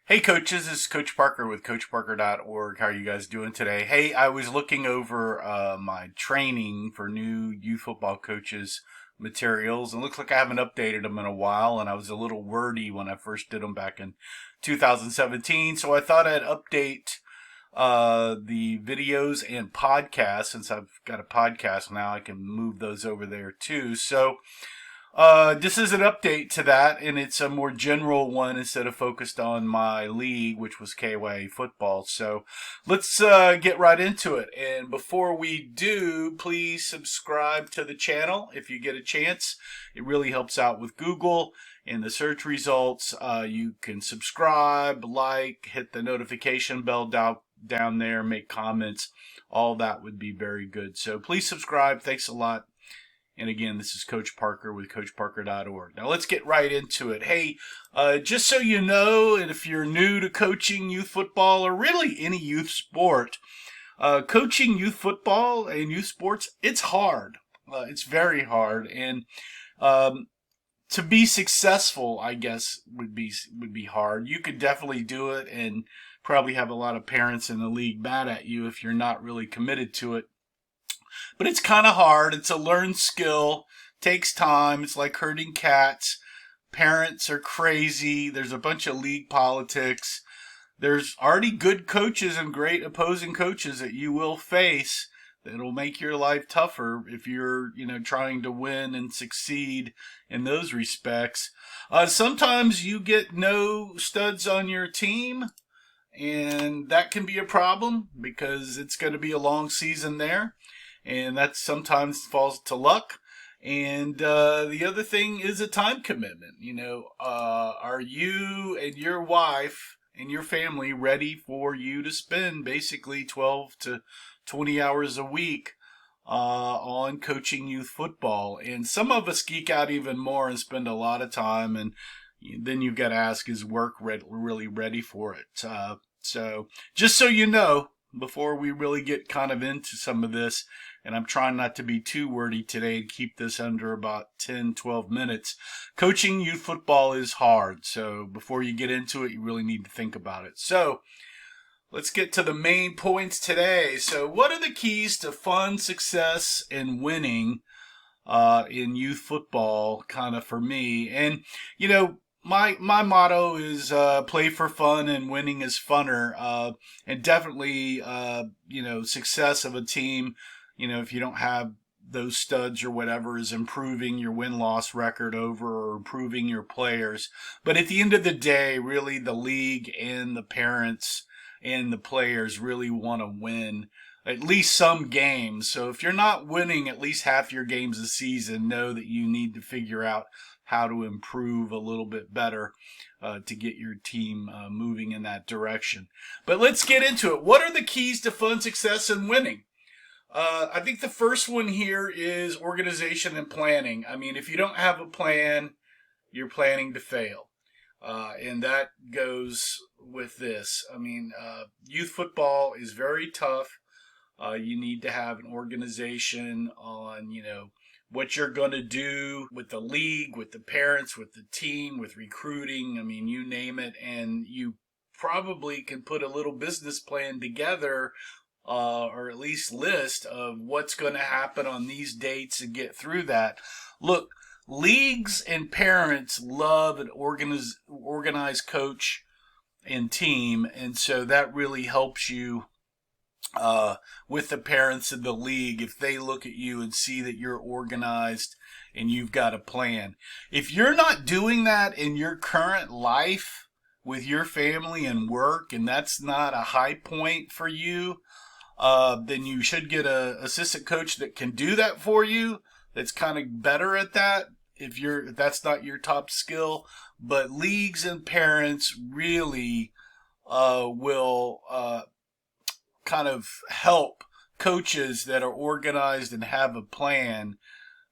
Hey coaches, this is Coach Parker with CoachParker.org. How are you guys doing today? Hey, I was looking over my training for new youth football coaches materials, and looks like I haven't updated them in a while, and I was a little wordy when I first did them back in 2017, so I thought I'd update the videos and podcasts. Since I've got a podcast now, I can move those over there too. So this is an update to that, and it's a more general one instead of focused on my league, which was KYA football. So let's get right into it. And before we do, please subscribe to the channel if you get a chance. It really helps out with Google and the search results. You can subscribe, like, hit the notification bell down there, make comments. All that would be very good. So please subscribe. Thanks a lot. And again, this is Coach Parker with CoachParker.org. Now let's get right into it. Hey, just so you know, and if you're new to coaching youth football or really any youth sport, coaching youth football and youth sports, it's hard. It's very hard. And to be successful, I guess, would be hard. You could definitely do it and probably have a lot of parents in the league mad at you if you're not really committed to it. But it's kind of hard. It's a learned skill. Takes time. It's like herding cats. Parents are crazy. There's a bunch of league politics. There's already good coaches and great opposing coaches that you will face that'll make your life tougher if you're, trying to win and succeed in those respects. Sometimes you get no studs on your team, and that can be a problem because it's going to be a long season there. And that sometimes falls to luck. And the other thing is a time commitment. Are you and your wife and your family ready for you to spend basically 12 to 20 hours a week on coaching youth football? And some of us geek out even more and spend a lot of time. And then you've got to ask, is work really ready for it? So just so you know, before we really get kind of into some of this, and I'm trying not to be too wordy today and keep this under about 10, 12 minutes. Coaching youth football is hard. So before you get into it, you really need to think about it. So let's get to the main points today. So what are the keys to fun, success, and winning in youth football, kind of for me? And, my motto is play for fun and winning is funner. And definitely, success of a team, if you don't have those studs or whatever, is improving your win-loss record over or improving your players. But at the end of the day, really the league and the parents and the players really want to win at least some games. So if you're not winning at least half your games a season, know that you need to figure out how to improve a little bit better to get your team moving in that direction. But let's get into it. What are the keys to fun, success, and winning? I think the first one here is organization and planning. I mean, if you don't have a plan, you're planning to fail. And that goes with this. I mean, youth football is very tough. You need to have an organization on, what you're going to do with the league, with the parents, with the team, with recruiting. I mean, you name it. And you probably can put a little business plan together, or at least list of what's going to happen on these dates and get through that. Look, leagues and parents love an organized coach and team. And so that really helps you with the parents of the league if they look at you and see that you're organized and you've got a plan. If you're not doing that in your current life with your family and work, and that's not a high point for you, then you should get a assistant coach that can do that for you, that's kind of better at that if that's not your top skill. But leagues and parents really will kind of help coaches that are organized and have a plan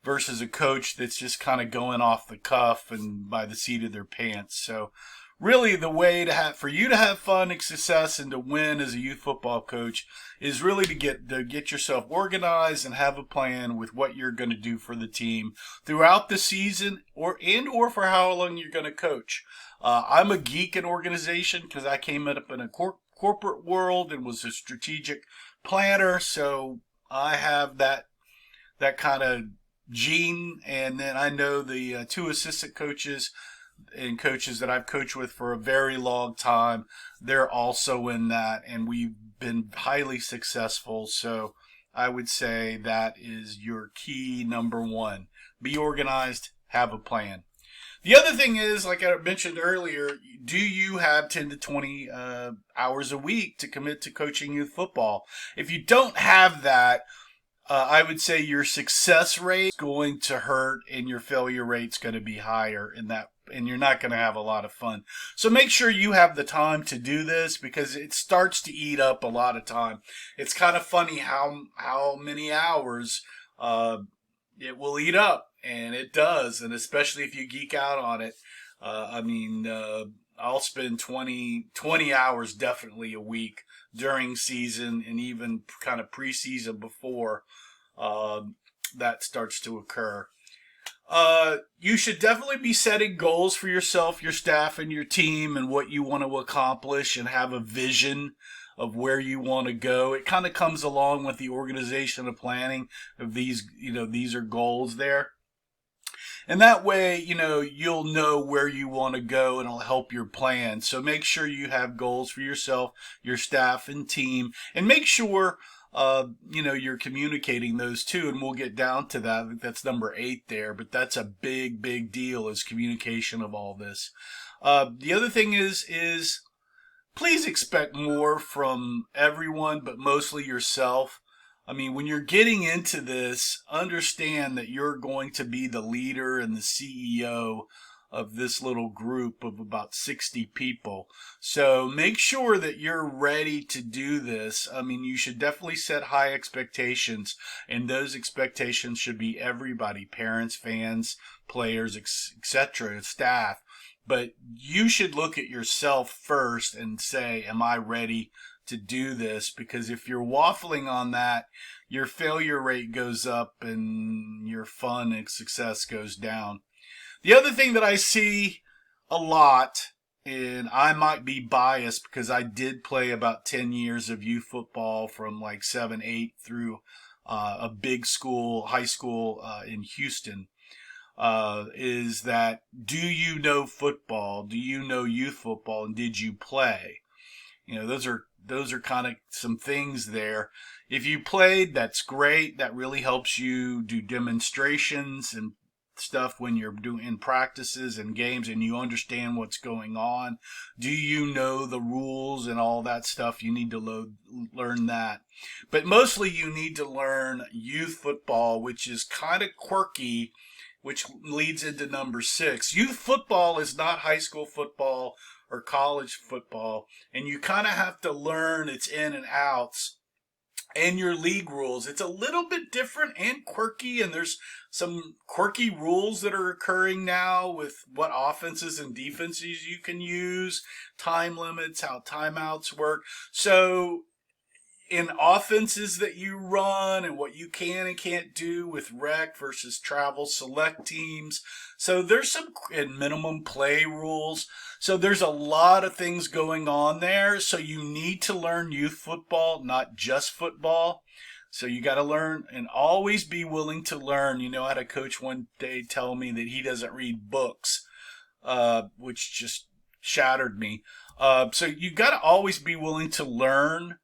versus a coach that's just kind of going off the cuff and by the seat of their pants. So really the way to have for you to have fun and success and to win as a youth football coach is really to get yourself organized and have a plan with what you're going to do for the team throughout the season or for how long you're going to coach. I'm a geek in organization because I came up in a corporate world and was a strategic planner, so I have that kind of gene. And then I know the two assistant coaches and coaches that I've coached with for a very long time, they're also in that, and we've been highly successful. So I would say that is your key number one. Be organized, have a plan. The other thing is, like I mentioned earlier, do you have 10 to 20 hours a week to commit to coaching youth football? If you don't have that, I would say your success rate is going to hurt and your failure rate's going to be higher in that, and you're not going to have a lot of fun. So make sure you have the time to do this because it starts to eat up a lot of time. It's kind of funny how many hours it will eat up, and it does, and especially if you geek out on it. I'll spend 20 hours definitely a week during season and even kind of preseason before that starts to occur. You should definitely be setting goals for yourself, your staff, and your team and what you want to accomplish and have a vision of where you want to go. It kind of comes along with the organization of planning of these, these are goals there. And that way, you'll know where you want to go and it'll help your plan. So make sure you have goals for yourself, your staff and team, and make sure, you're communicating those too. And we'll get down to that. I think that's number 8 there, but that's a big, big deal is communication of all this. The other thing is please expect more from everyone, but mostly yourself. I mean, when you're getting into this, understand that you're going to be the leader and the CEO of this little group of about 60 people. So make sure that you're ready to do this. I mean, you should definitely set high expectations, and those expectations should be everybody, parents, fans, players, etc., staff. But you should look at yourself first and say, am I ready to do this? Because if you're waffling on that, your failure rate goes up and your fun and success goes down. The other thing that I see a lot, and I might be biased because I did play about 10 years of youth football from like 7, 8 through a big school, high school in Houston, is that do you know football? Do you know youth football? And did you play? Those are kind of some things there. If you played, that's great. That really helps you do demonstrations and stuff when you're doing practices and games and you understand what's going on. Do you know the rules and all that stuff? You need to learn that. But mostly you need to learn youth football, which is kind of quirky, which leads into number 6. Youth football is not high school football or college football, and you kind of have to learn its in and outs and your league rules. It's a little bit different and quirky, and there's some quirky rules that are occurring now with what offenses and defenses you can use, time limits, how timeouts work. So in offenses that you run and what you can and can't do with rec versus travel select teams. So there's some minimum play rules. So there's a lot of things going on there. So you need to learn youth football, not just football. So you got to learn and always be willing to learn. I had a coach one day tell me that he doesn't read books, which just shattered me. So you got to always be willing to learn.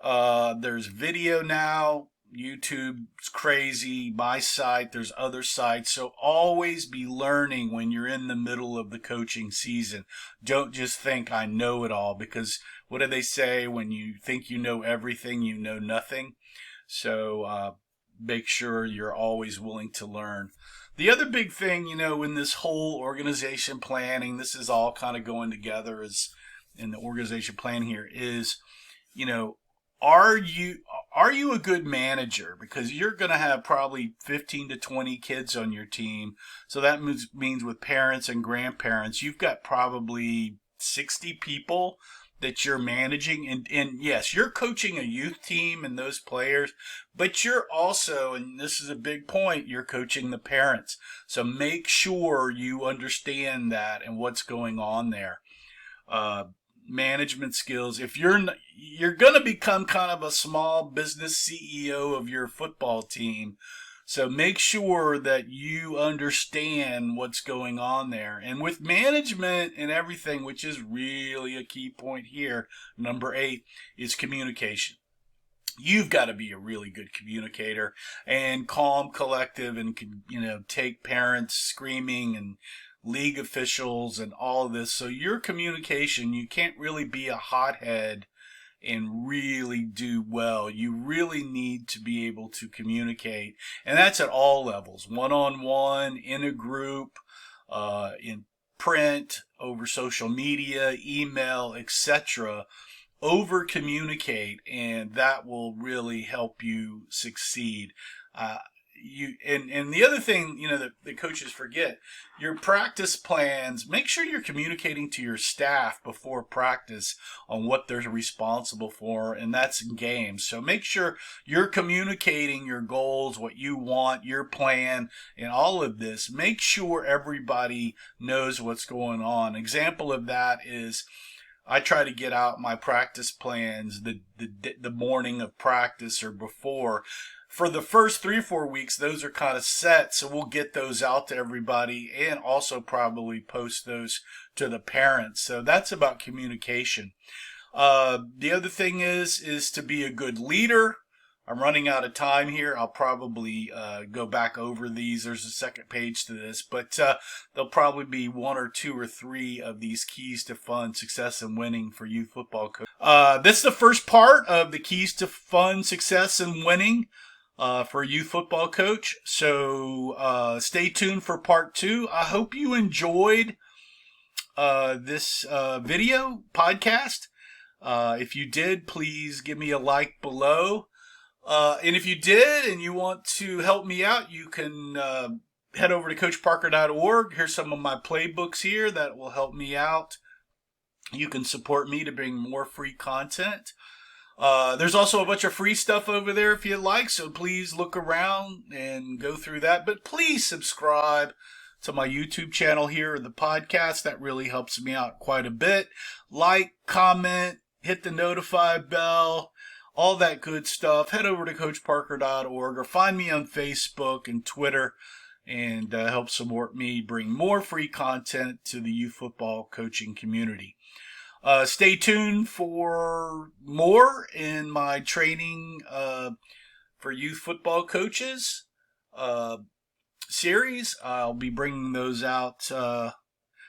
There's video now. YouTube's crazy. My site, there's other sites. So always be learning when you're in the middle of the coaching season. Don't just think I know it all, because what do they say? When you think you know everything, you know nothing. So make sure you're always willing to learn. The other big thing, in this whole organization planning, this is all kind of going together as in the organization plan here is, are you a good manager? Because you're going to have probably 15 to 20 kids on your team. So that means with parents and grandparents, you've got probably 60 people that you're managing. And yes, you're coaching a youth team and those players, but you're also, and this is a big point, you're coaching the parents. So make sure you understand that and what's going on there. Management skills. If you're going to become kind of a small business CEO of your football team, so make sure that you understand what's going on there. And with management and everything, which is really a key point here, number 8 is communication. You've got to be a really good communicator and calm, collective, and take parents screaming and league officials and all of this. So your communication, you can't really be a hothead and really do well. You really need to be able to communicate, and that's at all levels: one-on-one, in a group, in print, over social media, email, etc. Over communicate, and that will really help you succeed. And the other thing, that the coaches forget, your practice plans, make sure you're communicating to your staff before practice on what they're responsible for, and that's in games. So make sure you're communicating your goals, what you want, your plan, and all of this. Make sure everybody knows what's going on. Example of that is I try to get out my practice plans the morning of practice or before. For the first 3 or 4 weeks, those are kind of set, so we'll get those out to everybody and also probably post those to the parents. So that's about communication. The other thing is to be a good leader. I'm running out of time here. I'll probably go back over these. There's a second page to this, but there'll probably be 1 or 2 or 3 of these keys to fun, success, and winning for youth football coach. This is the first part of the keys to fun, success, and winning for a youth football coach. So stay tuned for part 2. I hope you enjoyed this video podcast. If you did, please give me a like below. And if you did and you want to help me out, you can head over to coachparker.org. Here's some of my playbooks here that will help me out. You can support me to bring more free content. There's also a bunch of free stuff over there if you like, so please look around and go through that. But please subscribe to my YouTube channel here, or the podcast. That really helps me out quite a bit. Like, comment, hit the notify bell, all that good stuff. Head over to coachparker.org or find me on Facebook and Twitter, and help support me bring more free content to the youth football coaching community. Stay tuned for more in my training for youth football coaches series. I'll be bringing those out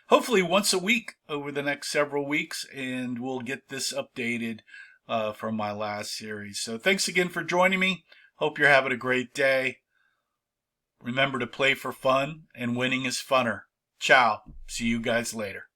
hopefully once a week over the next several weeks, and we'll get this updated from my last series. So thanks again for joining me. Hope you're having a great day. Remember to play for fun, and winning is funner. Ciao. See you guys later.